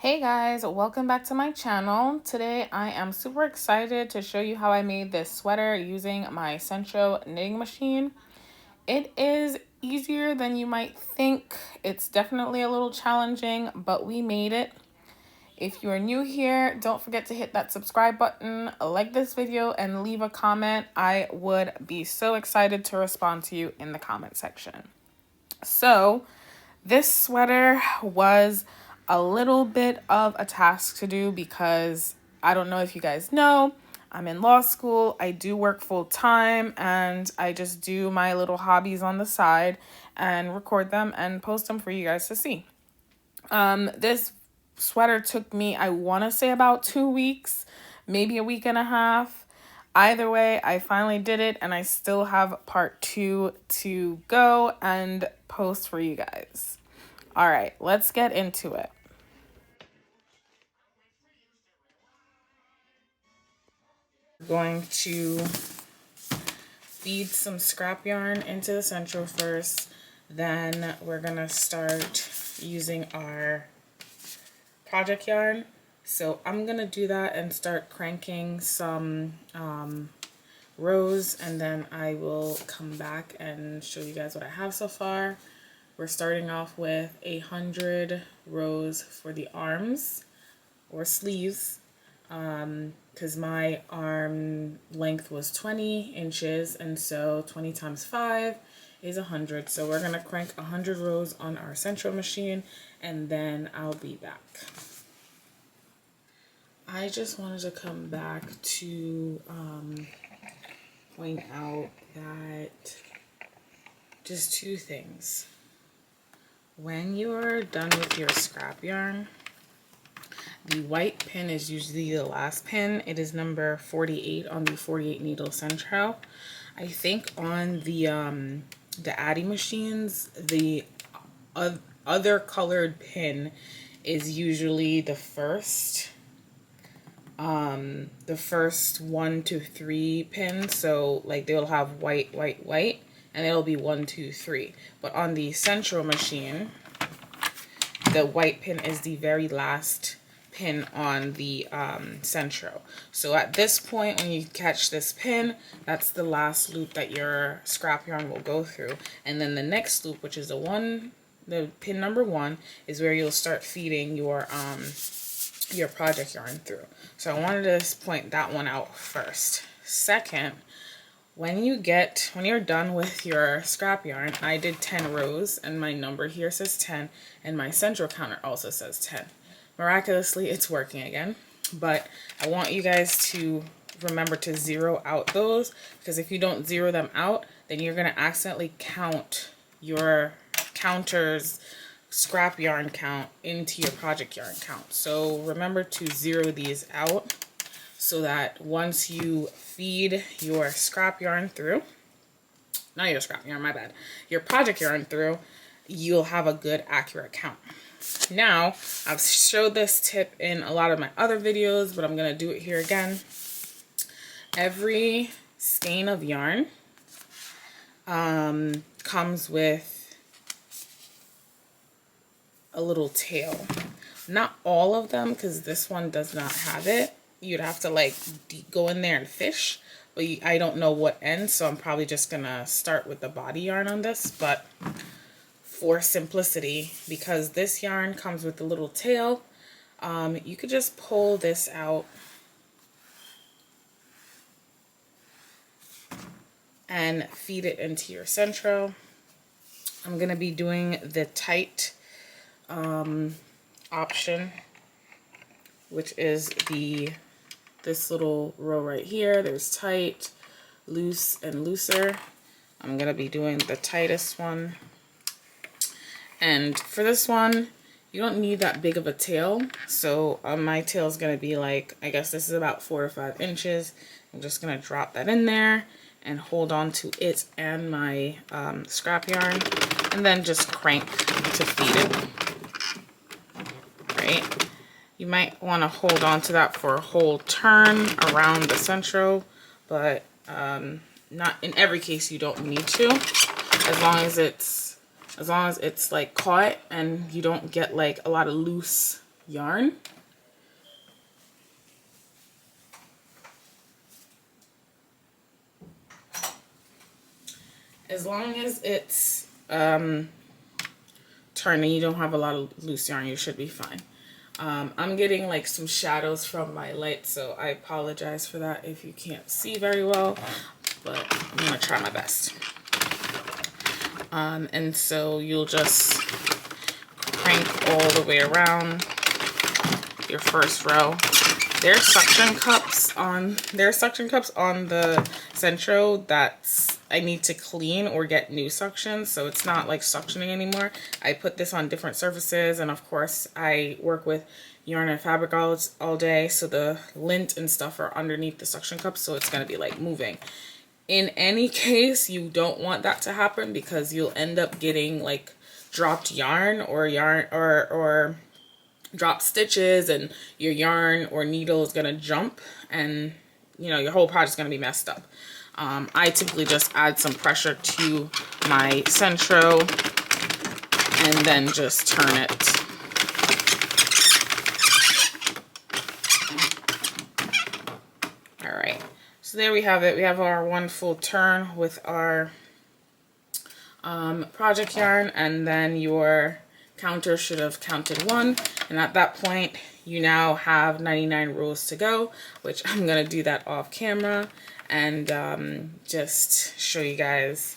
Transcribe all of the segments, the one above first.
Hey guys, welcome back to my channel. Today I am super excited to show you how I made this sweater using my Sentro knitting machine. It is easier than you might think. It's definitely a little challenging, but we made it. If you are new here, don't forget to hit that subscribe button, like this video, and leave a comment. I would be so excited to respond to you in the comment section. So, this sweater was a little bit of a task to do because I don't know if you guys know, I'm in law school, I do work full time, and I just do my little hobbies on the side and record them and post them for you guys to see. This sweater took me, I want to say about 2 weeks, maybe a week and a half. Either way, I finally did it, and I still have part 2 to go and post for you guys. All right, let's get into it. We're going to feed some scrap yarn into the Sentro first. Then we're going to start using our project yarn. So I'm going to do that and start cranking some rows, and then I will come back and show you guys what I have so far. We're starting off with 100 rows for the arms or sleeves, because my arm length was 20 inches, and so 20 times 5 is 100. So we're gonna crank 100 rows on our Sentro machine, and then I'll be back. I just wanted to come back to point out that just two things. When you're done with your scrap yarn, the white pin is usually the last pin. It is number 48 on the 48 needle Sentro. I think on the Addy machines, the other colored pin is usually the first 1 to 3 pins. So like they'll have white, white, white, and it'll be 1, 2, 3. But on the Sentro machine, the white pin is the very last pin on the Sentro. So at this point, when you catch this pin, that's the last loop that your scrap yarn will go through. And then the next loop, which is the pin number 1, is where you'll start feeding your project yarn through. So I wanted to point that one out first. Second, when you're done with your scrap yarn, I did 10 rows, and my number here says 10, and my Sentro counter also says 10. Miraculously, it's working again, but I want you guys to remember to zero out those, because if you don't zero them out, then you're going to accidentally count your counter's scrap yarn count into your project yarn count. So remember to zero these out, so that once you feed your scrap yarn through, not your scrap yarn, my bad, your project yarn through, you'll have a good accurate count. Now, I've showed this tip in a lot of my other videos, but I'm going to do it here again. Every skein of yarn comes with a little tail. Not all of them, because this one does not have it. You'd have to like go in there and fish, but I don't know what end, so I'm probably just gonna start with the body yarn on this. But for simplicity, because this yarn comes with a little tail, you could just pull this out and feed it into your Sentro. I'm gonna be doing the tight option, which is this little row right here. There's tight, loose, and looser. I'm gonna be doing the tightest one. And for this one, you don't need that big of a tail. So my tail is gonna be like, I guess this is about 4 or 5 inches. I'm just gonna drop that in there and hold on to it and my scrap yarn, and then just crank to feed it. Right? You might want to hold on to that for a whole turn around the Sentro, but not in every case. You don't need to, as long as it's like caught and you don't get like a lot of loose yarn. As long as it's turning, you don't have a lot of loose yarn, you should be fine. I'm getting like some shadows from my light, so I apologize for that if you can't see very well, but I'm gonna try my best. And so you'll just crank all the way around your first row. There's suction cups on the Sentro that's I need to clean or get new suction, so it's not like suctioning anymore. I put this on different surfaces, and of course I work with yarn and fabric all day, so the lint and stuff are underneath the suction cups, so it's gonna be like moving. In any case, you don't want that to happen because you'll end up getting like dropped yarn or drop stitches, and your yarn or needle is gonna jump, and you know your whole project's gonna be messed up. I typically just add some pressure to my Sentro and then just turn it. All right, so there we have it. We have our one full turn with our project yarn, and then your counter should have counted 1, and at that point you now have 99 rows to go, which I'm gonna do that off camera and just show you guys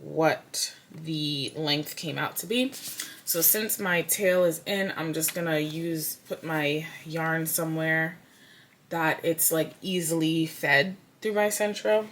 what the length came out to be. So since my tail is in, I'm just gonna put my yarn somewhere that it's like easily fed through my Sentro.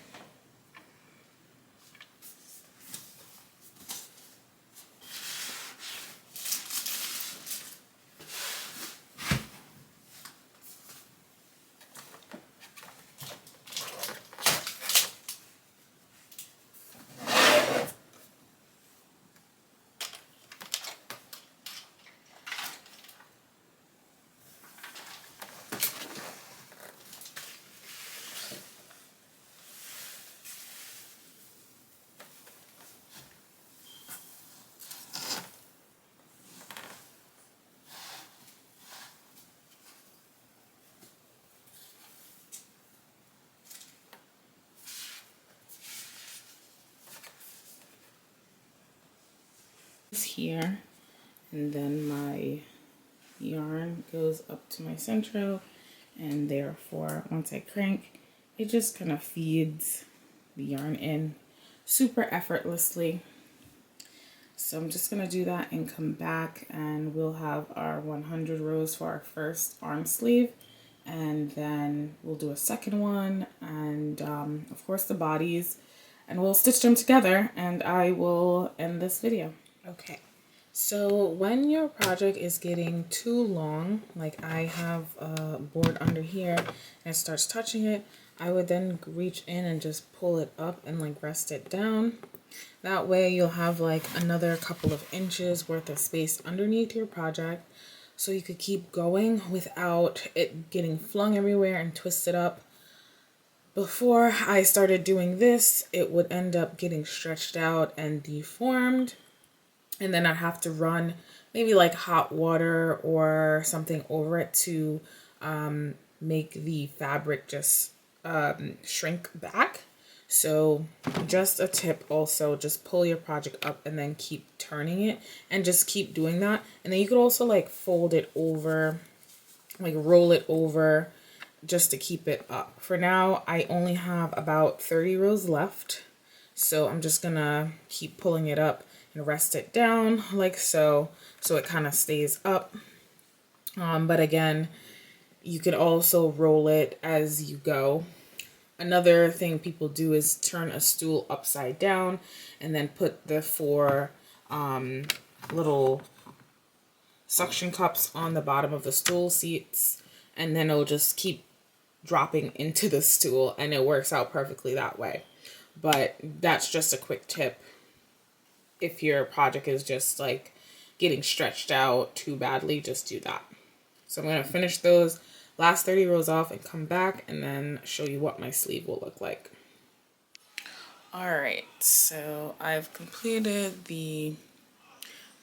Here, and then my yarn goes up to my Sentro, and therefore once I crank, it just kind of feeds the yarn in super effortlessly. So I'm just gonna do that and come back, and we'll have our 100 rows for our first arm sleeve, and then we'll do a second one, and of course the bodies, and we'll stitch them together, and I will end this video. Okay, so when your project is getting too long, like I have a board under here and it starts touching it, I would then reach in and just pull it up and like rest it down. That way you'll have like another couple of inches worth of space underneath your project, so you could keep going without it getting flung everywhere and twisted up. Before I started doing this, it would end up getting stretched out and deformed. And then I'd have to run maybe like hot water or something over it to make the fabric just shrink back. So just a tip also, just pull your project up and then keep turning it and just keep doing that. And then you could also like fold it over, like roll it over just to keep it up. For now, I only have about 30 rows left. So I'm just gonna keep pulling it up and rest it down like so it kind of stays up. But again, you could also roll it as you go. Another thing people do is turn a stool upside down and then put the 4 little suction cups on the bottom of the stool seats, and then it'll just keep dropping into the stool, and it works out perfectly that way. But that's just a quick tip if your project is just like getting stretched out too badly, just do that. So I'm going to finish those last 30 rows off and come back and then show you what my sleeve will look like. All right, so I've completed the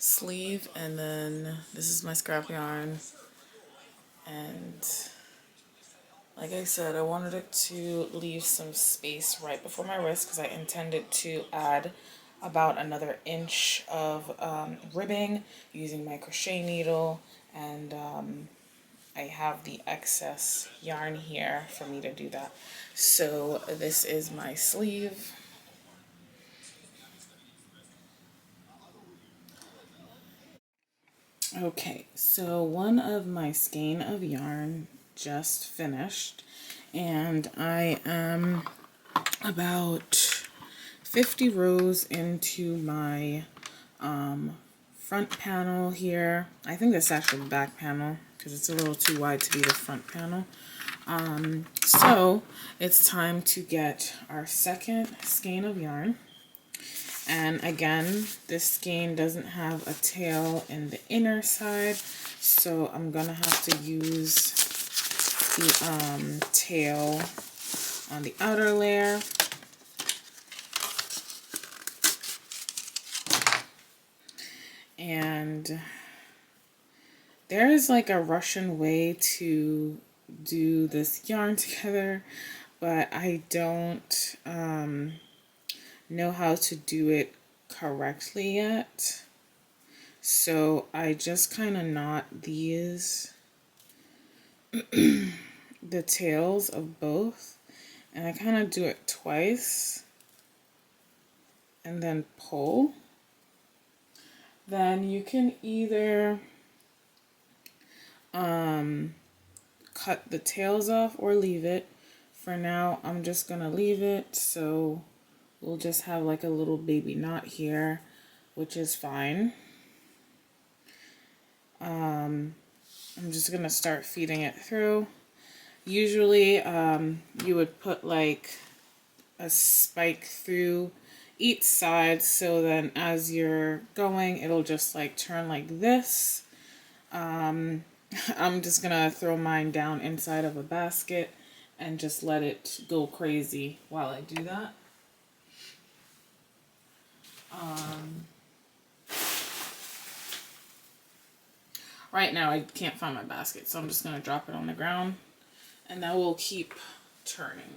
sleeve, and then this is my scrap yarn. And like I said, I wanted it to leave some space right before my wrist because I intended to add about another inch of ribbing using my crochet needle, and I have the excess yarn here for me to do that. So this is my sleeve. Okay, so one of my skein of yarn just finished, and I am about 50 rows into my front panel here. I think that's actually the back panel because it's a little too wide to be the front panel. So it's time to get our second skein of yarn. And again, this skein doesn't have a tail in the inner side, so I'm gonna have to use the tail on the outer layer. And there is like a Russian way to do this yarn together, but I don't know how to do it correctly yet. So I just kind of knot these, the tails of both, and I kind of do it twice and then pull. Then you can either cut the tails off or leave it. For now, I'm just gonna leave it, so we'll just have like a little baby knot here, which is fine. I'm just gonna start feeding it through. Usually you would put like a spike through each side, so then as you're going it'll just like turn like this. I'm just gonna throw mine down inside of a basket and just let it go crazy while I do that. Right now I can't find my basket, so I'm just gonna drop it on the ground and that will keep turning.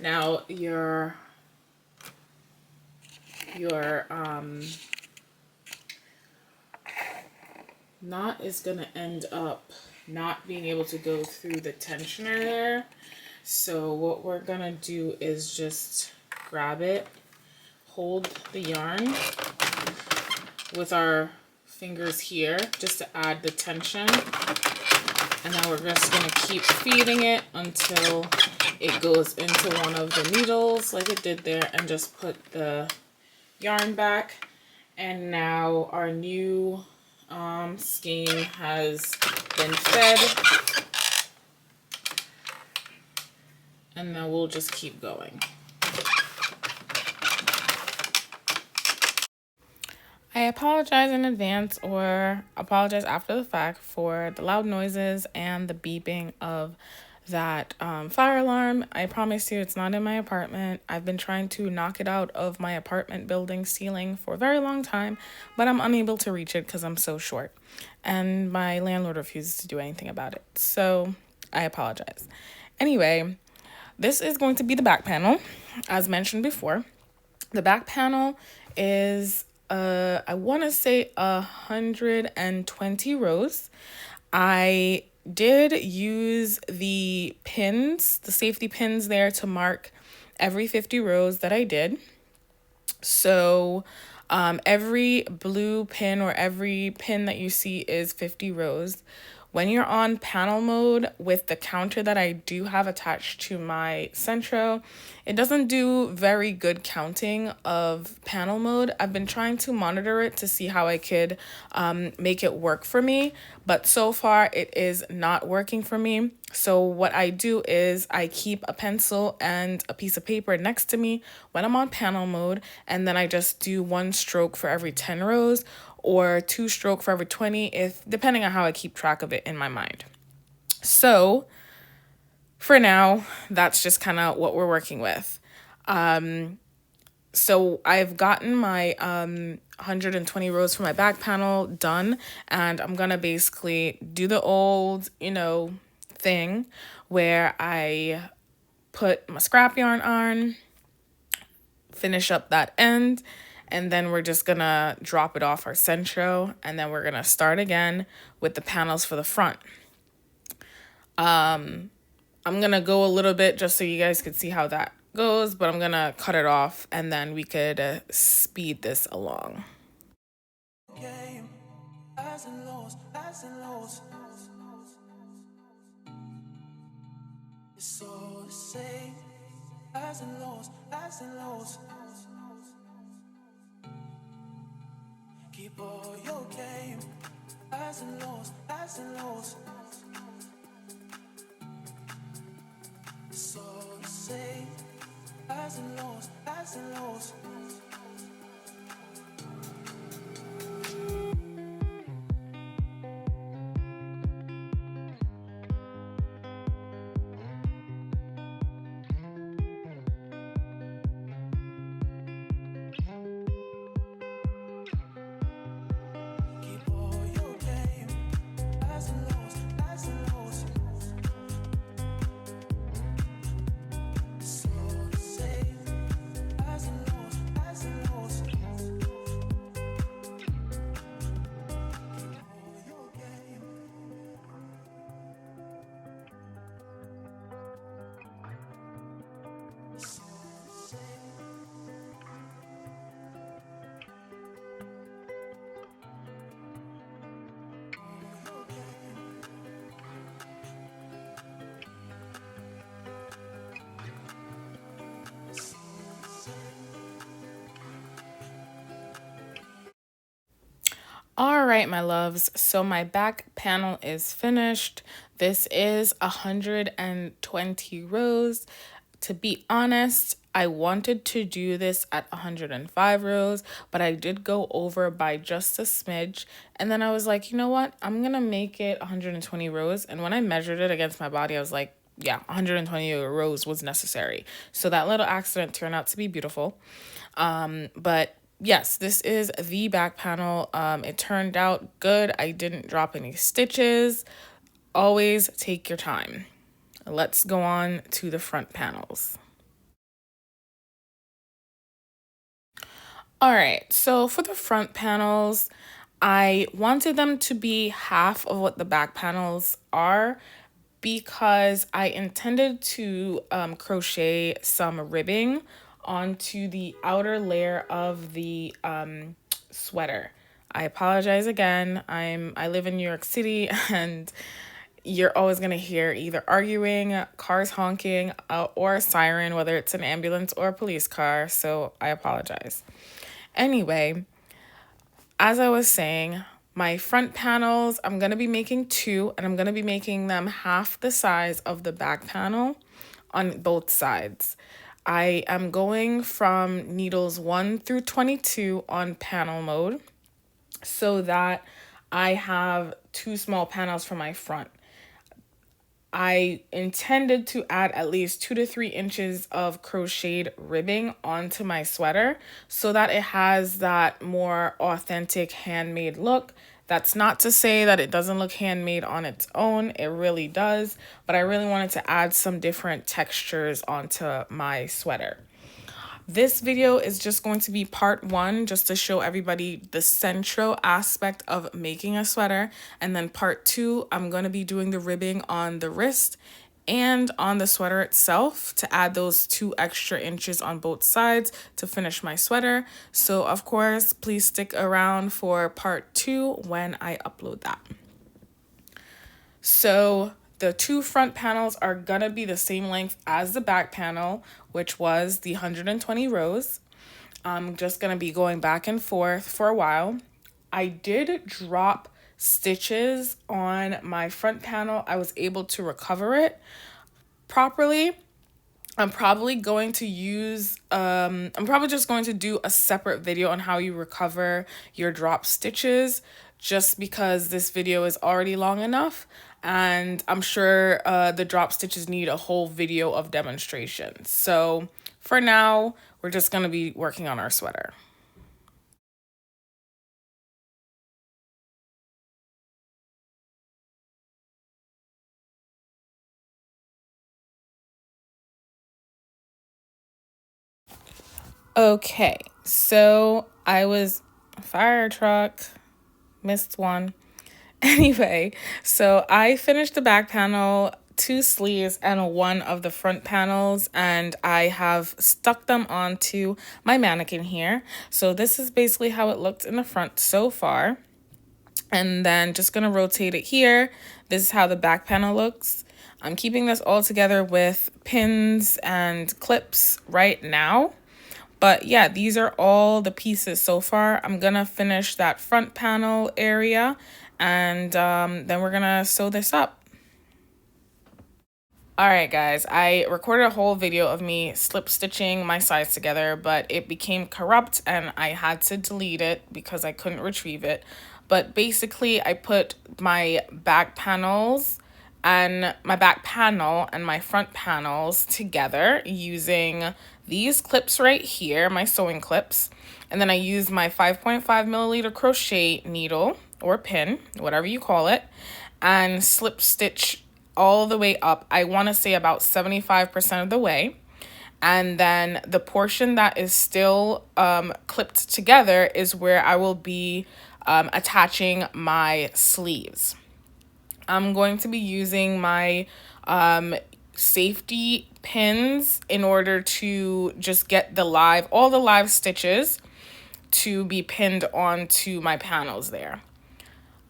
Now your knot is gonna end up not being able to go through the tensioner there. So what we're gonna do is just grab it, hold the yarn with our fingers here just to add the tension, and then we're just gonna keep feeding it until it goes into one of the needles like it did there, and just put the yarn back. And now our new skein has been fed, and then we'll just keep going. I apologize in advance, or apologize after the fact, for the loud noises and the beeping of that fire alarm. I promise you it's not in my apartment. I've been trying to knock it out of my apartment building ceiling for a very long time, but I'm unable to reach it because I'm so short. And my landlord refuses to do anything about it. So I apologize. Anyway, this is going to be the back panel. As mentioned before, the back panel is I want to say 120 rows. I did use the pins, the safety pins there, to mark every 50 rows that I did. So every blue pin or every pin that you see is 50 rows. When you're on panel mode with the counter that I do have attached to my Sentro, it doesn't do very good counting of panel mode. I've been trying to monitor it to see how I could make it work for me, but so far it is not working for me. So what I do is I keep a pencil and a piece of paper next to me when I'm on panel mode, and then I just do 1 stroke for every 10 rows, or 2 stroke for every 20, if depending on how I keep track of it in my mind. So for now, that's just kind of what we're working with. So I've gotten my 120 rows for my back panel done, and I'm gonna basically do the old, thing where I put my scrap yarn on, finish up that end, and then we're just gonna drop it off our Sentro, and then we're gonna start again with the panels for the front. I'm gonna go a little bit just so you guys could see how that goes, but I'm gonna cut it off and then we could speed this along. Highs and lows, highs and lows. It's all the same. Highs and lows, highs and lows. Keep all your game. Highs and lows, highs and lows. It's all the same. Highs and lows, highs and lows. All right, my loves. So my back panel is finished. This is 120 rows. To be honest, I wanted to do this at 105 rows, but I did go over by just a smidge. And then I was like, you know what? I'm going to make it 120 rows. And when I measured it against my body, I was like, yeah, 120 rows was necessary. So that little accident turned out to be beautiful. But yes, this is the back panel. It turned out good. I didn't drop any stitches. Always take your time. Let's go on to the front panels. All right, so for the front panels, I wanted them to be half of what the back panels are because I intended to crochet some ribbing onto the outer layer of the sweater. I apologize again. I live in New York City and you're always going to hear either arguing, cars honking, or a siren, whether it's an ambulance or a police car. So I apologize. Anyway, as I was saying, my front panels, I'm going to be making two, and I'm going to be making them half the size of the back panel on both sides. I am going from needles 1 through 22 on panel mode so that I have two small panels for my front. I intended to add at least 2 to 3 inches of crocheted ribbing onto my sweater so that it has that more authentic handmade look. That's not to say that it doesn't look handmade on its own. It really does. But I really wanted to add some different textures onto my sweater. This video is just going to be part 1, just to show everybody the Sentro aspect of making a sweater. And then part 2, I'm going to be doing the ribbing on the wrist and on the sweater itself to add those 2 extra inches on both sides to finish my sweater. So of course, please stick around for part 2 when I upload that. So the 2 front panels are gonna be the same length as the back panel, which was the 120 rows. I'm just gonna be going back and forth for a while. I did drop stitches on my front panel. I was able to recover it properly. I'm probably going to use, I'm probably just going to do a separate video on how you recover your drop stitches, just because this video is already long enough. And I'm sure the drop stitches need a whole video of demonstration. So for now, we're just going to be working on our sweater. Okay, so I was fire truck, missed one. Anyway, so I finished the back panel, 2 sleeves, and one of the front panels, and I have stuck them onto my mannequin here. So this is basically how it looked in the front so far. And then just gonna rotate it here. This is how the back panel looks. I'm keeping this all together with pins and clips right now. But yeah, these are all the pieces so far. I'm gonna finish that front panel area, and then we're gonna sew this up. All right, guys, I recorded a whole video of me slip stitching my sides together, but it became corrupt and I had to delete it because I couldn't retrieve it. But basically, I put my back panels and my back panel and my front panels together using these clips right here, my sewing clips. And then I used my 5.5 milliliter crochet needle or pin, whatever you call it, and slip stitch all the way up. I want to say about 75% of the way. And then the portion that is still clipped together is where I will be attaching my sleeves. I'm going to be using my safety pins in order to just get all the live stitches to be pinned onto my panels there.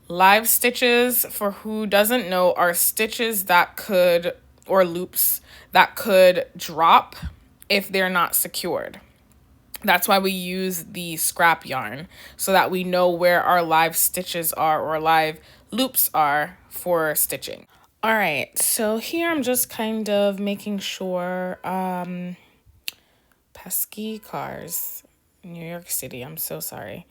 Live stitches, for who doesn't know, are stitches that could, or loops that could drop if they're not secured. That's why we use the scrap yarn, so that we know where our live stitches are or live loops are for stitching. All right, so here I'm just kind of making sure, pesky cars, New York City, I'm so sorry.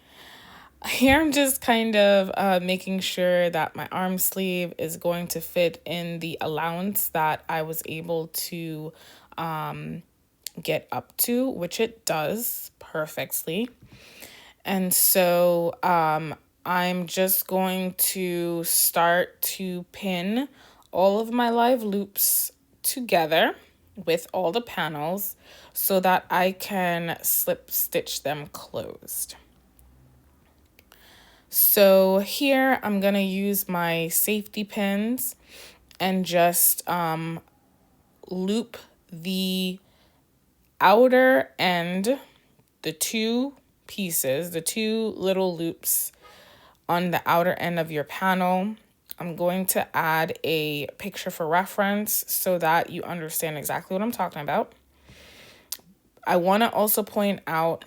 Here I'm just kind of making sure that my arm sleeve is going to fit in the allowance that I was able to get up to, which it does perfectly. And so I'm just going to start to pin all of my live loops together with all the panels so that I can slip stitch them closed. So here I'm going to use my safety pins and just loop the outer end, the 2 pieces, the 2 little loops on the outer end of your panel. I'm going to add a picture for reference so that you understand exactly what I'm talking about. I want to also point out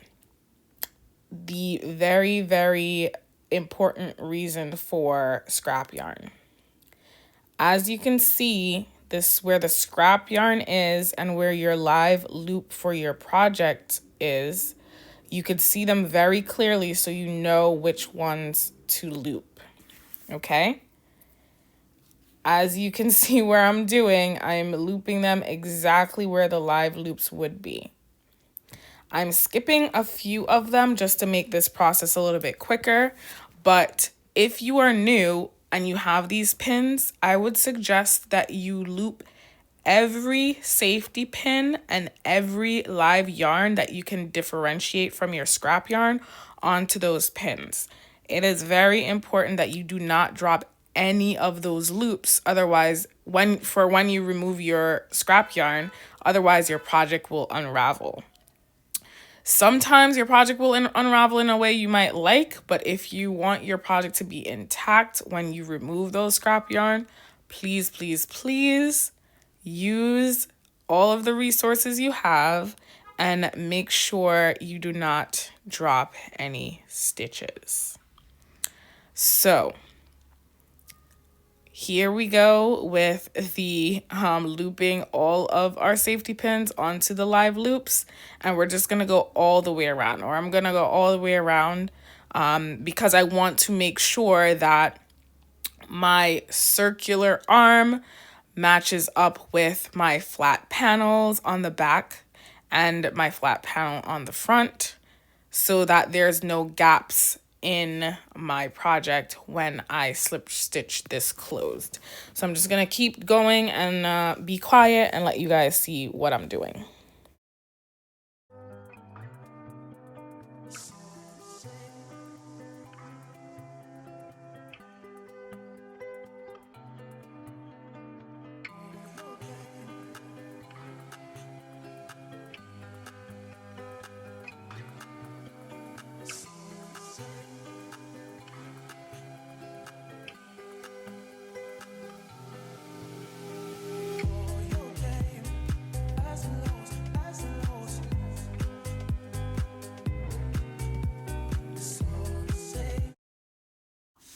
the very, very important reason for scrap yarn. As you can see, this where the scrap yarn is and where your live loop for your project is, you could see them very clearly so you know which ones to loop. Okay? As you can see where I'm doing, I'm looping them exactly where the live loops would be. I'm skipping a few of them just to make this process a little bit quicker, but if you are new and you have these pins, I would suggest that you loop every safety pin and every live yarn that you can differentiate from your scrap yarn onto those pins. It is very important that you do not drop any of those loops, otherwise when you remove your scrap yarn, otherwise your project will unravel. Sometimes your project will unravel in a way you might like, but if you want your project to be intact when you remove those scrap yarn, please, please, please use all of the resources you have and make sure you do not drop any stitches. So here we go with the looping all of our safety pins onto the live loops, and we're just going to go all the way around, or I'm going to go all the way around because I want to make sure that my circular arm matches up with my flat panels on the back and my flat panel on the front so that there's no gaps in my project when I slip stitch this closed. So I'm just gonna keep going and be quiet and let you guys see what I'm doing.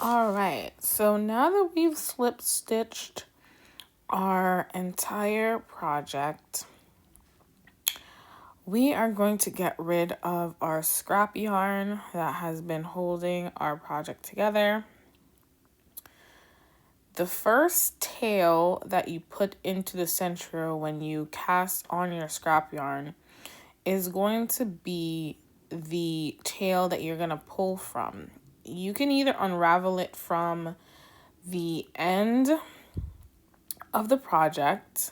All right, so now that we've slip stitched our entire project, we are going to get rid of our scrap yarn that has been holding our project together. The first tail that you put into the Sentro when you cast on your scrap yarn is going to be the tail that you're going to pull from. You can either unravel it from the end of the project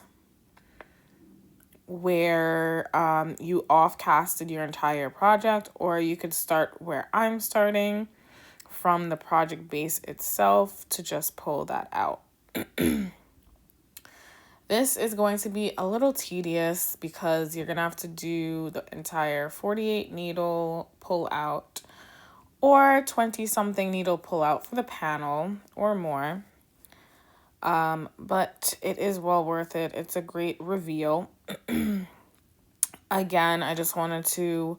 where you off casted your entire project, or you could start where I'm starting from the project base itself to just pull that out. This is going to be a little tedious because you're going to have to do the entire 48 needle pull out or 20 something needle pull out for the panel or more. But it is well worth it. It's a great reveal. Again, I just wanted to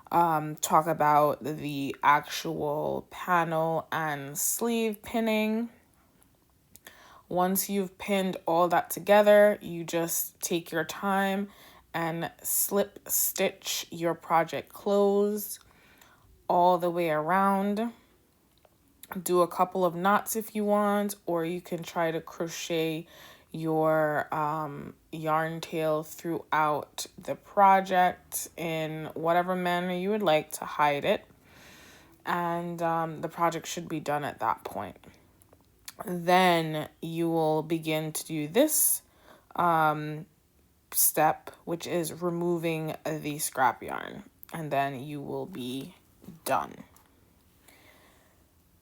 talk about the actual panel and sleeve pinning. Once you've pinned all that together, you just take your time and slip stitch your project closed all the way around. Do a couple of knots if you want, or you can try to crochet your yarn tail throughout the project in whatever manner you would like to hide it. And the project should be done at that point. Then you will begin to do this step, which is removing the scrap yarn, and then you will be done.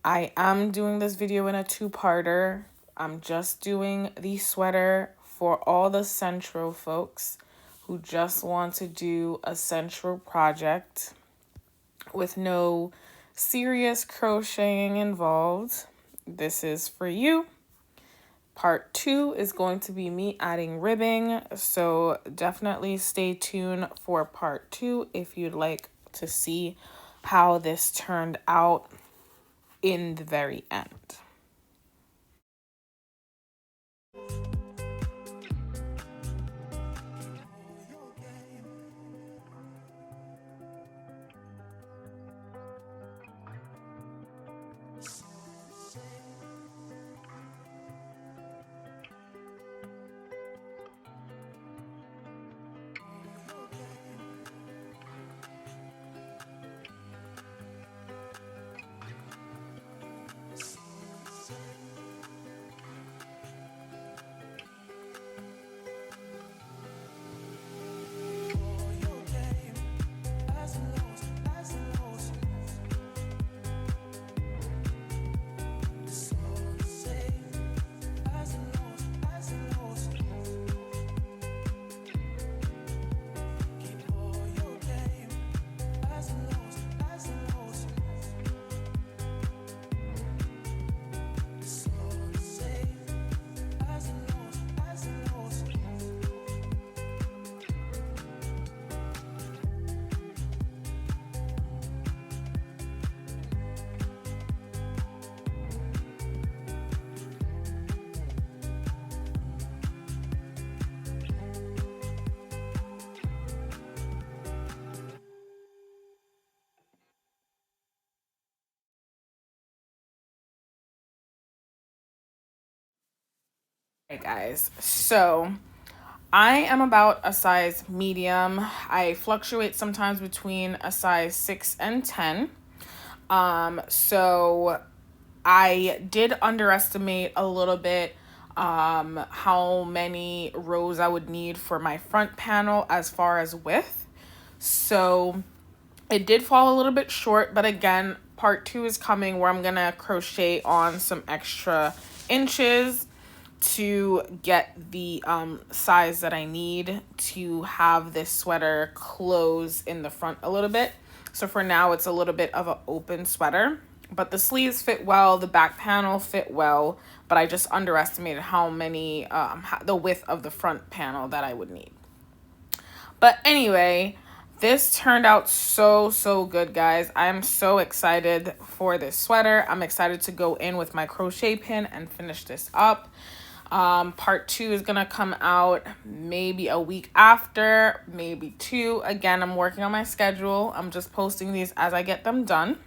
I am doing this video in a two-parter. I'm just doing the sweater for all the Sentro folks who just want to do a Sentro project with no serious crocheting involved. This is for you. Part 2 is going to be me adding ribbing, so definitely stay tuned for part 2 if you'd like to see how this turned out in the very end. Hey guys, so I am about a size medium. I fluctuate sometimes between a size 6 and 10. So I did underestimate a little bit how many rows I would need for my front panel as far as width. So it did fall a little bit short, but again, part 2 is coming where I'm gonna crochet on some extra inches to get the size that I need to have this sweater close in the front a little bit. So for now, it's a little bit of an open sweater, but the sleeves fit well, the back panel fit well, but I just underestimated how many, the width of the front panel that I would need. But anyway, this turned out so good, guys. I'm so excited for this sweater. I'm excited to go in with my crochet pin and finish this up. Part 2 is gonna come out maybe a week after, maybe 2. Again, I'm working on my schedule. I'm just posting these as I get them done.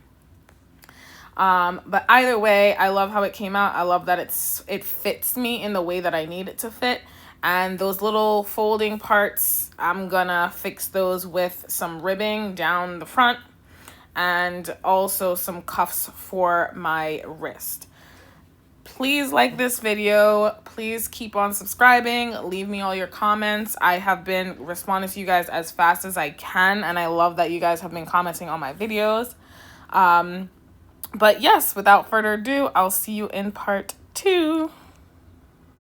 But either way, I love how it came out. I love that it fits me in the way that I need it to fit. And those little folding parts, I'm gonna fix those with some ribbing down the front and also some cuffs for my wrist. Please like this video. Please keep on subscribing. Leave me all your comments. I have been responding to you guys as fast as I can, and I love that you guys have been commenting on my videos. But yes, without further ado, I'll see you in part 2.